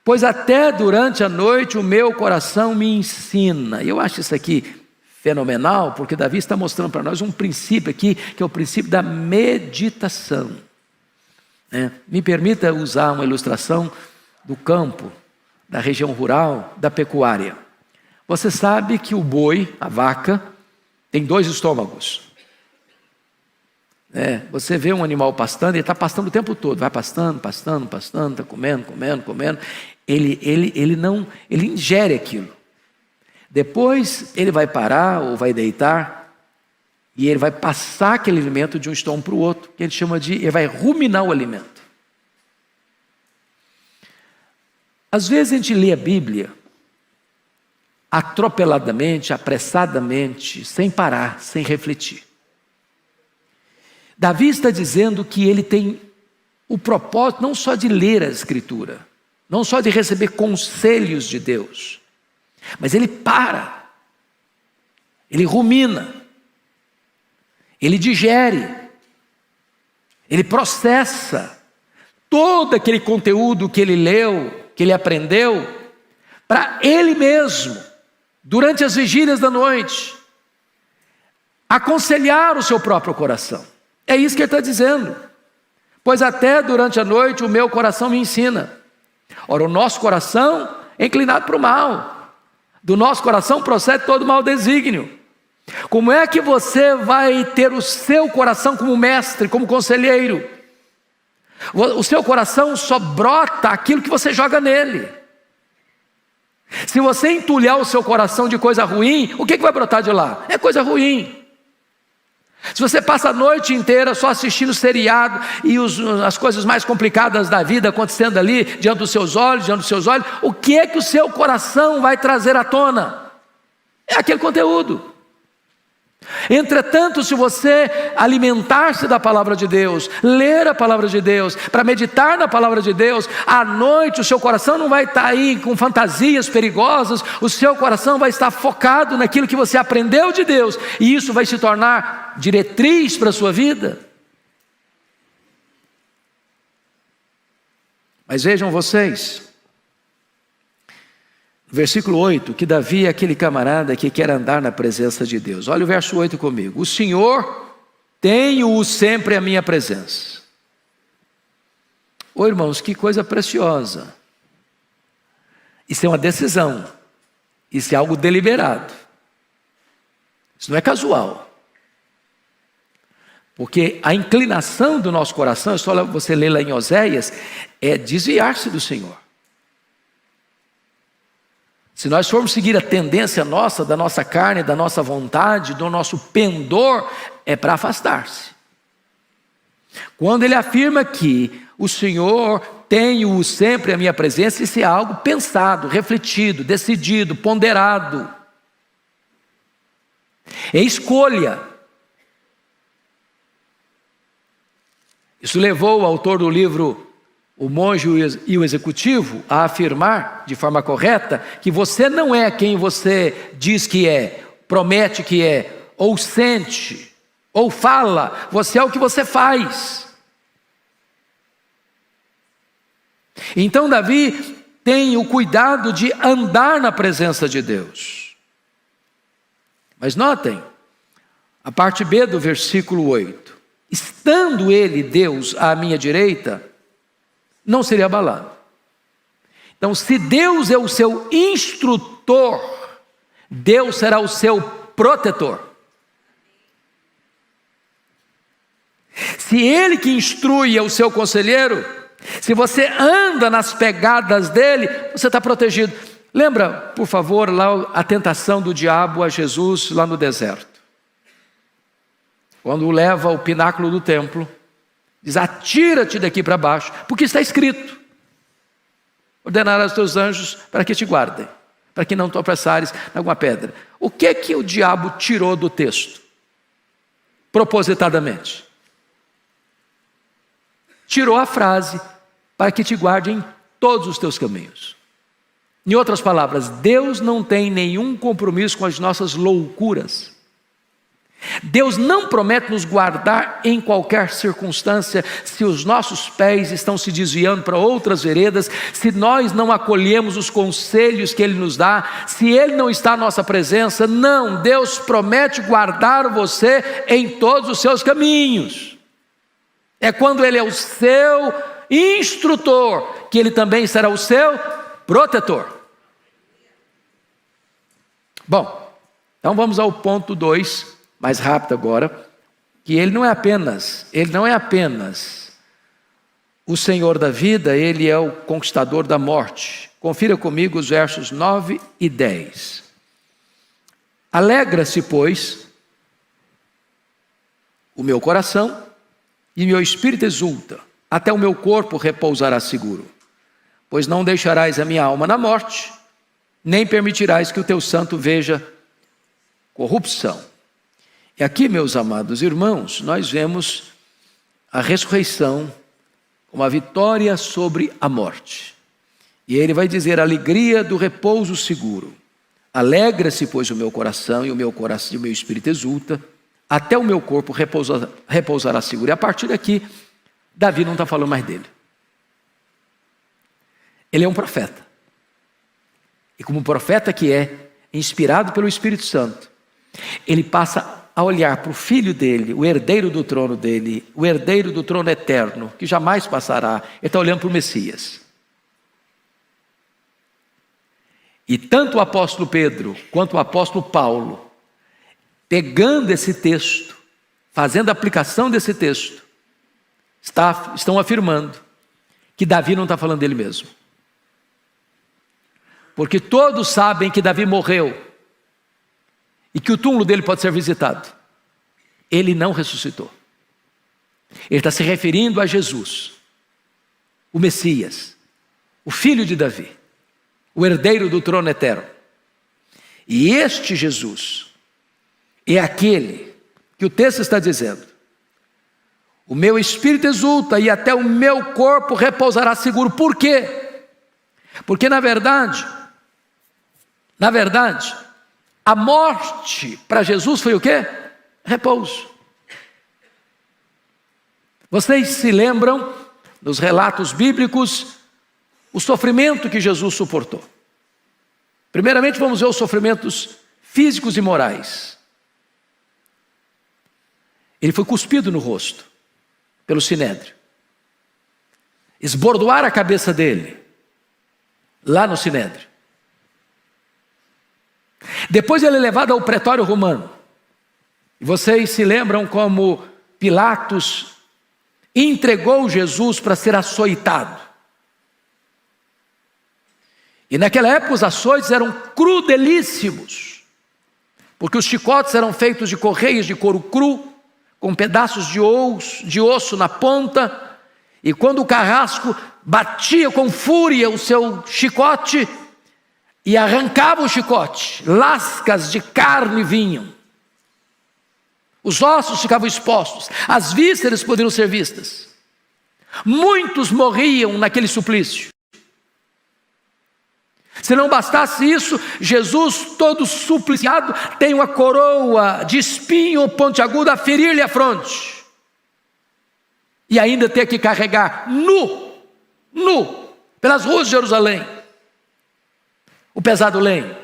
pois até durante a noite o meu coração me ensina. E eu acho isso aqui fenomenal, porque Davi está mostrando para nós um princípio aqui, que é o princípio da meditação. Me permita usar uma ilustração do campo, da região rural, da pecuária. Você sabe que o boi, a vaca, tem 2 estômagos. Você vê um animal pastando, ele está pastando o tempo todo, vai pastando, está comendo. Ele ingere aquilo. Depois ele vai parar ou vai deitar e ele vai passar aquele alimento de um estômago para o outro, que ele vai ruminar o alimento. Às vezes a gente lê a Bíblia atropeladamente, apressadamente, sem parar, sem refletir. Davi está dizendo que ele tem o propósito não só de ler a Escritura, não só de receber conselhos de Deus, mas ele para, ele rumina, ele digere, ele processa, todo aquele conteúdo que ele leu, que ele aprendeu, para ele mesmo, durante as vigílias da noite, aconselhar o seu próprio coração. É isso que ele está dizendo. Pois até durante a noite o meu coração me ensina. Ora, o nosso coração é inclinado para o mal. Do nosso coração procede todo mau desígnio. Como é que você vai ter o seu coração como mestre, como conselheiro? O seu coração só brota aquilo que você joga nele. Se você entulhar o seu coração de coisa ruim, o que vai brotar de lá? É coisa ruim. Se você passa a noite inteira só assistindo seriado e as coisas mais complicadas da vida acontecendo ali diante dos seus olhos, o que é que o seu coração vai trazer à tona? É aquele conteúdo. Entretanto, se você alimentar-se da palavra de Deus, ler a palavra de Deus, para meditar na palavra de Deus, à noite o seu coração não vai estar aí com fantasias perigosas, o seu coração vai estar focado naquilo que você aprendeu de Deus, e isso vai se tornar diretriz para a sua vida. Mas vejam vocês, versículo 8, que Davi é aquele camarada que quer andar na presença de Deus. Olha o verso 8 comigo. O Senhor, tenho-o sempre à minha presença. Ô irmãos, que coisa preciosa. Isso é uma decisão. Isso é algo deliberado. Isso não é casual. Porque a inclinação do nosso coração, é só você ler lá em Oséias, é desviar-se do Senhor. Se nós formos seguir a tendência nossa, da nossa carne, da nossa vontade, do nosso pendor, é para afastar-se. Quando ele afirma que o Senhor tenho sempre a minha presença, isso é algo pensado, refletido, decidido, ponderado. É escolha. Isso levou o autor do livro O Monge e o Executivo a afirmar de forma correta que você não é quem você diz que é, promete que é, ou sente, ou fala, você é o que você faz. Então Davi tem o cuidado de andar na presença de Deus. Mas notem, a parte B do versículo 8, estando ele, Deus, à minha direita, não seria abalado. Então, se Deus é o seu instrutor, Deus será o seu protetor. Se Ele que instrui é o seu conselheiro, se você anda nas pegadas dele, você está protegido. Lembra, por favor, lá a tentação do diabo a Jesus lá no deserto. Quando o leva ao pináculo do templo, diz: atira-te daqui para baixo, porque está escrito: ordenarás aos teus anjos para que te guardem, para que não tropeçares em alguma pedra. O que é que o diabo tirou do texto? Propositadamente. Tirou a frase: para que te guarde em todos os teus caminhos. Em outras palavras, Deus não tem nenhum compromisso com as nossas loucuras. Deus não promete nos guardar em qualquer circunstância se os nossos pés estão se desviando para outras veredas, se nós não acolhemos os conselhos que Ele nos dá, se Ele não está à nossa presença. Não, Deus promete guardar você em todos os seus caminhos. É quando Ele é o seu instrutor que Ele também será o seu protetor. Bom, então vamos ao ponto 2. Mais rápido agora, que Ele não é apenas o Senhor da vida, Ele é o conquistador da morte. Confira comigo os versos 9 e 10. Alegra-se, pois, o meu coração e meu espírito exulta, até o meu corpo repousará seguro. Pois não deixarás a minha alma na morte, nem permitirás que o teu santo veja corrupção. E aqui, meus amados irmãos, nós vemos a ressurreição como a vitória sobre a morte. E ele vai dizer: a alegria do repouso seguro. Alegra-se, pois, o meu coração e o meu espírito exulta, até o meu corpo repousará seguro. E a partir daqui, Davi não está falando mais dele. Ele é um profeta. E como profeta que é, inspirado pelo Espírito Santo, ele passa a olhar para o filho dele, o herdeiro do trono dele, o herdeiro do trono eterno, que jamais passará. Ele está olhando para o Messias. E tanto o apóstolo Pedro quanto o apóstolo Paulo, pegando esse texto, fazendo a aplicação desse texto, estão afirmando que Davi não está falando dele mesmo. Porque todos sabem que Davi morreu e que o túmulo dele pode ser visitado. Ele não ressuscitou. Ele está se referindo a Jesus, o Messias, o filho de Davi, o herdeiro do trono eterno. E este Jesus é aquele que o texto está dizendo: o meu espírito exulta e até o meu corpo repousará seguro. Por quê? Porque na verdade, a morte para Jesus foi o quê? Repouso. Vocês se lembram, nos relatos bíblicos, o sofrimento que Jesus suportou. Primeiramente vamos ver os sofrimentos físicos e morais. Ele foi cuspido no rosto pelo sinédrio. Esbordoaram a cabeça dele lá no sinédrio. Depois ele é levado ao pretório romano. E vocês se lembram como Pilatos entregou Jesus para ser açoitado. E naquela época os açoites eram crudelíssimos, porque os chicotes eram feitos de correias de couro cru, com pedaços de osso na ponta, e quando o carrasco batia com fúria o seu chicote e arrancava o chicote, lascas de carne vinham, os ossos ficavam expostos, as vísceras poderiam ser vistas. Muitos morriam naquele suplício. Se não bastasse isso, Jesus, todo supliciado, tem uma coroa de espinho pontiaguda a ferir-lhe a fronte. E ainda ter que carregar nu, pelas ruas de Jerusalém, o pesado lenho.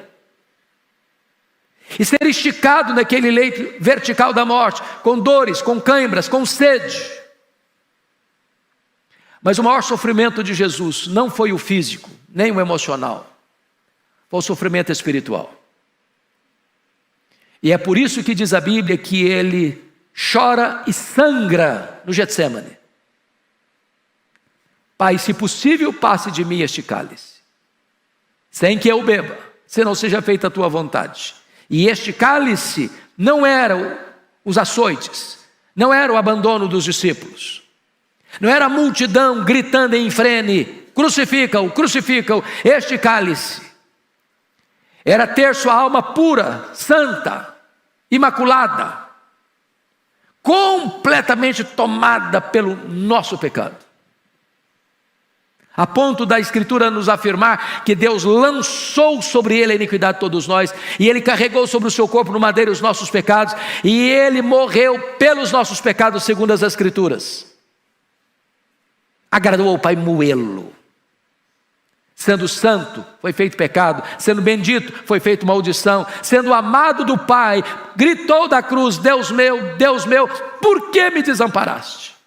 E ser esticado naquele leito vertical da morte, com dores, com cãibras, com sede. Mas o maior sofrimento de Jesus não foi o físico, nem o emocional. Foi o sofrimento espiritual. E é por isso que diz a Bíblia que ele chora e sangra no Getsêmani. Pai, se possível, passe de mim este cálice, sem que eu beba, se não seja feita a tua vontade. E este cálice não era os açoites, não era o abandono dos discípulos, não era a multidão gritando em frene: crucifica-o, crucifica-o. Este cálice era ter sua alma pura, santa, imaculada, completamente tomada pelo nosso pecado, a ponto da Escritura nos afirmar que Deus lançou sobre ele a iniquidade de todos nós, e ele carregou sobre o seu corpo no madeiro os nossos pecados, e ele morreu pelos nossos pecados segundo as Escrituras. Agradou ao Pai moê-lo. Sendo santo, foi feito pecado. Sendo bendito, foi feito maldição. Sendo amado do Pai, gritou da cruz: Deus meu, por que me desamparaste?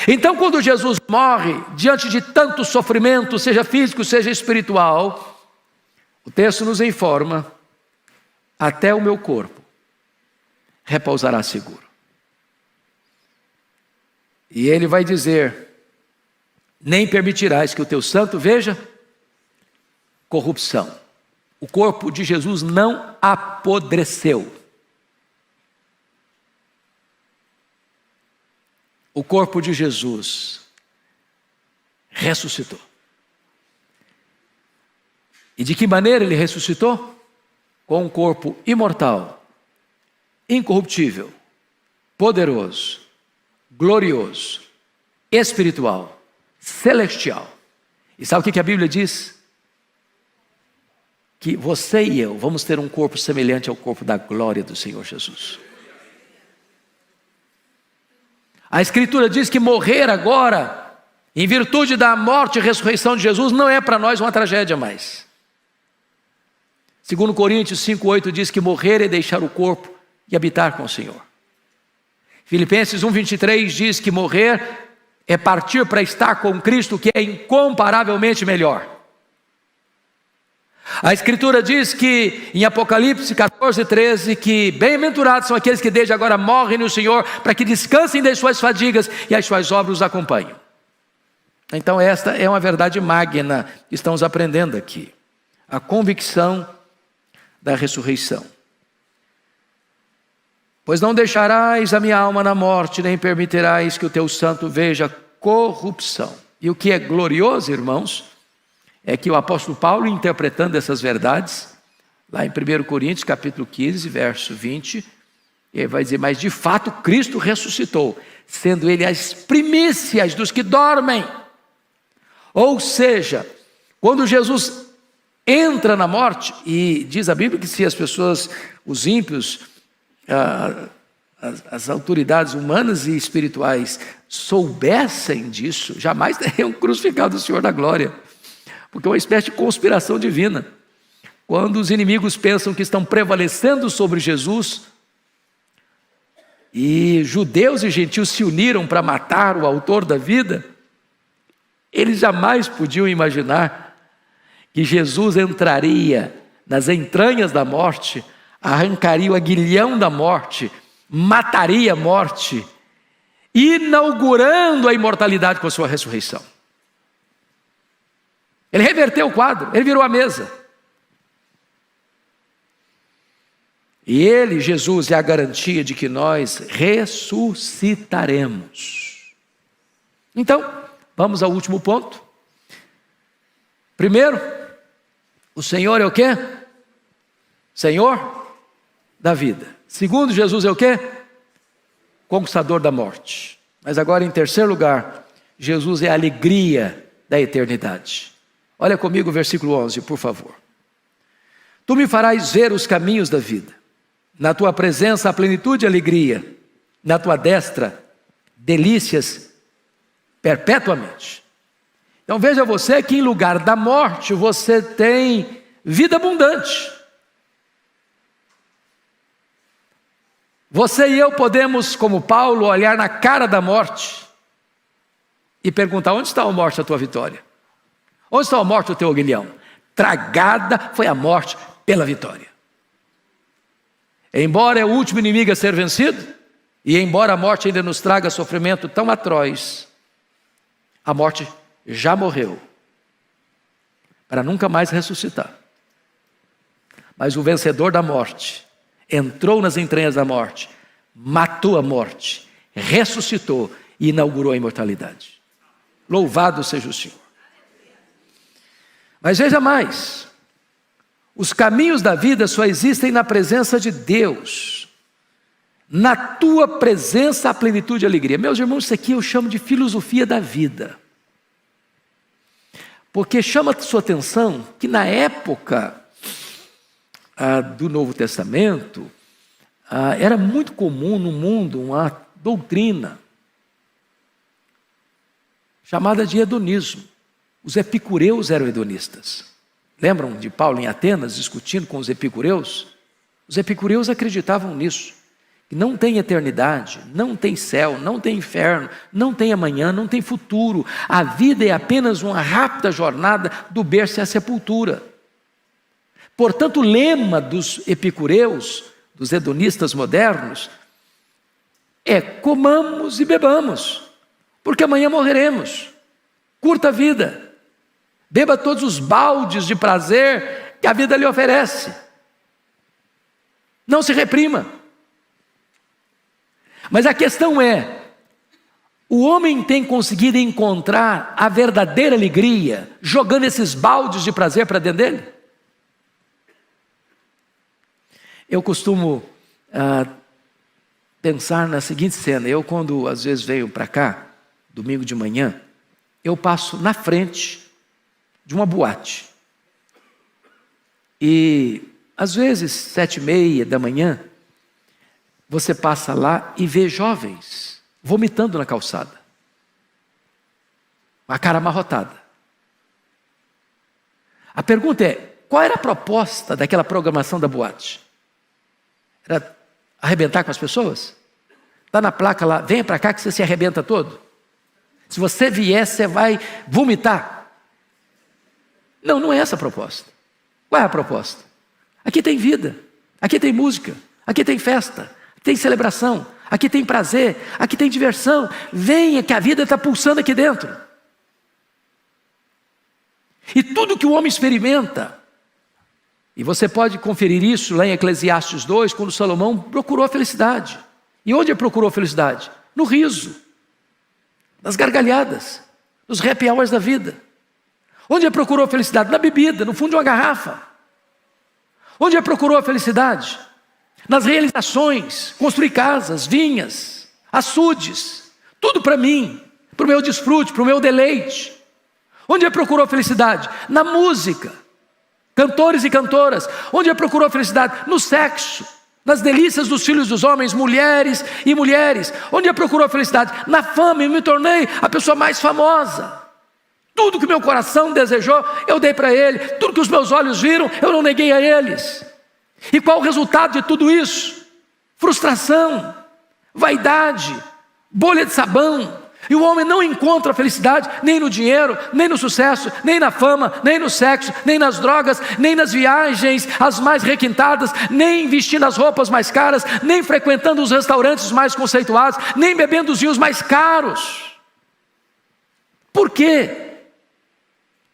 Então, quando Jesus morre, diante de tanto sofrimento, seja físico, seja espiritual, o texto nos informa: até o meu corpo repousará seguro. E ele vai dizer: nem permitirás que o teu santo veja corrupção. O corpo de Jesus não apodreceu. O corpo de Jesus ressuscitou. E de que maneira ele ressuscitou? Com um corpo imortal, incorruptível, poderoso, glorioso, espiritual, celestial. E sabe o que a Bíblia diz? Que você e eu vamos ter um corpo semelhante ao corpo da glória do Senhor Jesus. A Escritura diz que morrer agora em virtude da morte e ressurreição de Jesus, não é para nós uma tragédia mais. Segundo Coríntios 5,8 diz que morrer é deixar o corpo e habitar com o Senhor. Filipenses 1,23 diz que morrer é partir para estar com Cristo, que é incomparavelmente melhor. A Escritura diz que em Apocalipse 14,13 que bem-aventurados são aqueles que desde agora morrem no Senhor, para que descansem das suas fadigas e as suas obras os acompanhem. Então esta é uma verdade magna que estamos aprendendo aqui. A convicção da ressurreição. Pois não deixarás a minha alma na morte, nem permitirás que o teu santo veja corrupção. E o que é glorioso, irmãos, é que o apóstolo Paulo, interpretando essas verdades, lá em 1 Coríntios, capítulo 15, verso 20, ele vai dizer, mas de fato Cristo ressuscitou, sendo ele as primícias dos que dormem. Ou seja, quando Jesus entra na morte, e diz a Bíblia que se as pessoas, os ímpios, as autoridades humanas e espirituais soubessem disso, jamais teriam crucificado o Senhor da glória, porque é uma espécie de conspiração divina. Quando os inimigos pensam que estão prevalecendo sobre Jesus, e judeus e gentios se uniram para matar o autor da vida, eles jamais podiam imaginar que Jesus entraria nas entranhas da morte, arrancaria o aguilhão da morte, mataria a morte, inaugurando a imortalidade com a sua ressurreição. Ele reverteu o quadro, ele virou a mesa. E ele, Jesus, é a garantia de que nós ressuscitaremos. Então, vamos ao último ponto. Primeiro, o Senhor é o quê? Senhor da vida. Segundo, Jesus é o quê? Conquistador da morte. Mas agora, em terceiro lugar, Jesus é a alegria da eternidade. Olha comigo o versículo 11, por favor. Tu me farás ver os caminhos da vida. Na tua presença a plenitude e alegria. Na tua destra, delícias perpetuamente. Então veja você que em lugar da morte você tem vida abundante. Você e eu podemos, como Paulo, olhar na cara da morte e perguntar, onde está a morte a tua vitória? Onde está a morte o teu aguilhão? Tragada foi a morte pela vitória. Embora é o último inimigo a ser vencido, e embora a morte ainda nos traga sofrimento tão atroz, a morte já morreu, para nunca mais ressuscitar. Mas o vencedor da morte entrou nas entranhas da morte, matou a morte, ressuscitou e inaugurou a imortalidade. Louvado seja o Senhor. Mas veja mais, os caminhos da vida só existem na presença de Deus. Na tua presença a plenitude e alegria. Meus irmãos, isso aqui eu chamo de filosofia da vida. Porque chama a sua atenção que na época do Novo Testamento, era muito comum no mundo uma doutrina chamada de hedonismo. Os epicureus eram hedonistas. Lembram de Paulo em Atenas discutindo com os epicureus? Os epicureus acreditavam nisso. Que não tem eternidade, não tem céu, não tem inferno, não tem amanhã, não tem futuro. A vida é apenas uma rápida jornada do berço à sepultura. Portanto, o lema dos epicureus, dos hedonistas modernos, é comamos e bebamos, porque amanhã morreremos. Curta a vida, beba todos os baldes de prazer que a vida lhe oferece. Não se reprima. Mas a questão é, o homem tem conseguido encontrar a verdadeira alegria jogando esses baldes de prazer para dentro dele? Eu costumo pensar na seguinte cena. Eu, quando às vezes venho para cá, domingo de manhã, eu passo na frente de uma boate. E às vezes, 7h30 da manhã, você passa lá e vê jovens vomitando na calçada. a cara amarrotada. A pergunta é, qual era a proposta daquela programação da boate? Era arrebentar com as pessoas? Está na placa lá, venha para cá que você se arrebenta todo. Se você vier, você vai vomitar. Não, não é essa a proposta. Qual é a proposta? Aqui tem vida, aqui tem música, aqui tem festa, aqui tem celebração, aqui tem prazer, aqui tem diversão. Venha que a vida está pulsando aqui dentro. E tudo que o homem experimenta, e você pode conferir isso lá em Eclesiastes 2, quando Salomão procurou a felicidade. E onde ele procurou a felicidade? No riso, nas gargalhadas, nos happy hours da vida. Onde ele procurou a felicidade? Na bebida, no fundo de uma garrafa. Onde ele procurou a felicidade? Nas realizações, construir casas, vinhas, açudes, tudo para mim, para o meu desfrute, para o meu deleite. Onde ele procurou a felicidade? Na música, cantores e cantoras. Onde ele procurou a felicidade? No sexo, nas delícias dos filhos dos homens, mulheres e mulheres. Onde ele procurou a felicidade? Na fama, eu me tornei a pessoa mais famosa. Tudo que meu coração desejou, eu dei para ele. Tudo que os meus olhos viram, eu não neguei a eles. E qual o resultado de tudo isso? Frustração, vaidade, bolha de sabão. E o homem não encontra a felicidade nem no dinheiro, nem no sucesso, nem na fama, nem no sexo, nem nas drogas, nem nas viagens as mais requintadas, nem vestindo as roupas mais caras, nem frequentando os restaurantes mais conceituados, nem bebendo os vinhos mais caros. Por quê?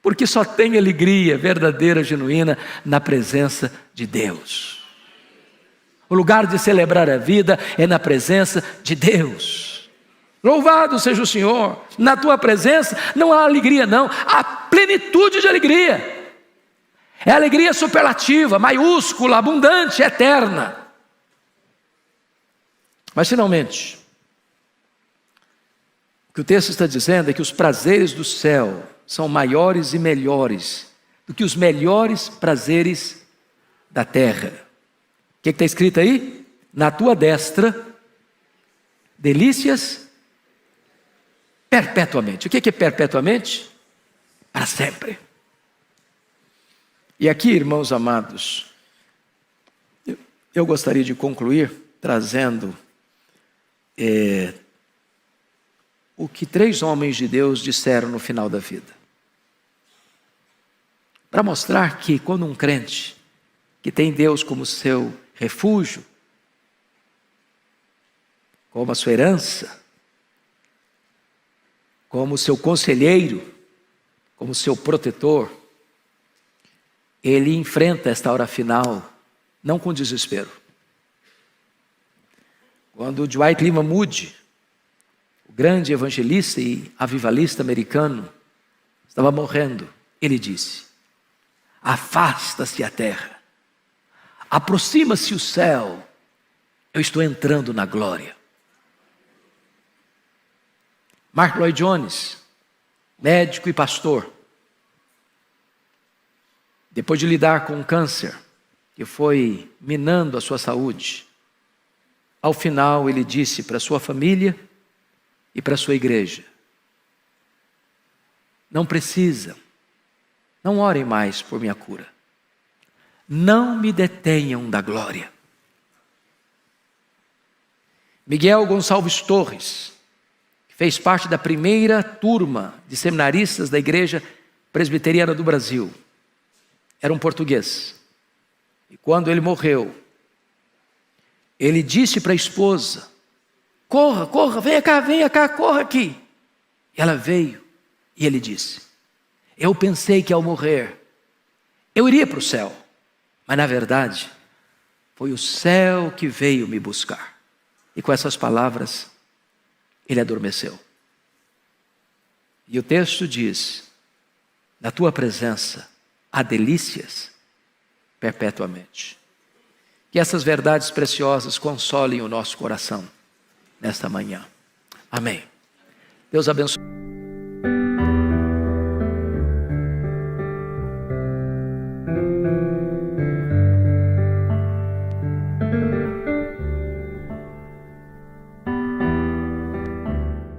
Porque só tem alegria verdadeira, genuína, na presença de Deus. O lugar de celebrar a vida é na presença de Deus. Louvado seja o Senhor. Na tua presença não há alegria não, há plenitude de alegria. É alegria superlativa, maiúscula, abundante, eterna. Mas finalmente, o que o texto está dizendo é que os prazeres do céu são maiores e melhores do que os melhores prazeres da terra. O que está escrito aí? Na tua destra, delícias perpetuamente. O que é perpetuamente? Para sempre. E aqui, irmãos amados, eu gostaria de concluir trazendo o que 3 homens de Deus disseram no final da vida. Para mostrar que quando um crente que tem Deus como seu refúgio, como a sua herança, como seu conselheiro, como seu protetor, ele enfrenta esta hora final, não com desespero. Quando Dwight Lyman Moody, o grande evangelista e avivalista americano, estava morrendo, ele disse: afasta-se a terra, aproxima-se o céu, eu estou entrando na glória. Mark Lloyd Jones, médico e pastor, depois de lidar com um câncer que foi minando a sua saúde, ao final ele disse para a sua família e para a sua igreja: não precisam, não orem mais por minha cura, não me detenham da glória. Miguel Gonçalves Torres fez parte da primeira turma de seminaristas da Igreja Presbiteriana do Brasil. Era um português. E quando ele morreu, ele disse para a esposa: corra, corra, venha cá, corra aqui. E ela veio e ele disse: eu pensei que ao morrer eu iria para o céu, mas na verdade foi o céu que veio me buscar. E com essas palavras ele adormeceu. E o texto diz: na tua presença há delícias perpetuamente. Que essas verdades preciosas consolem o nosso coração nesta manhã. Amém. Deus abençoe.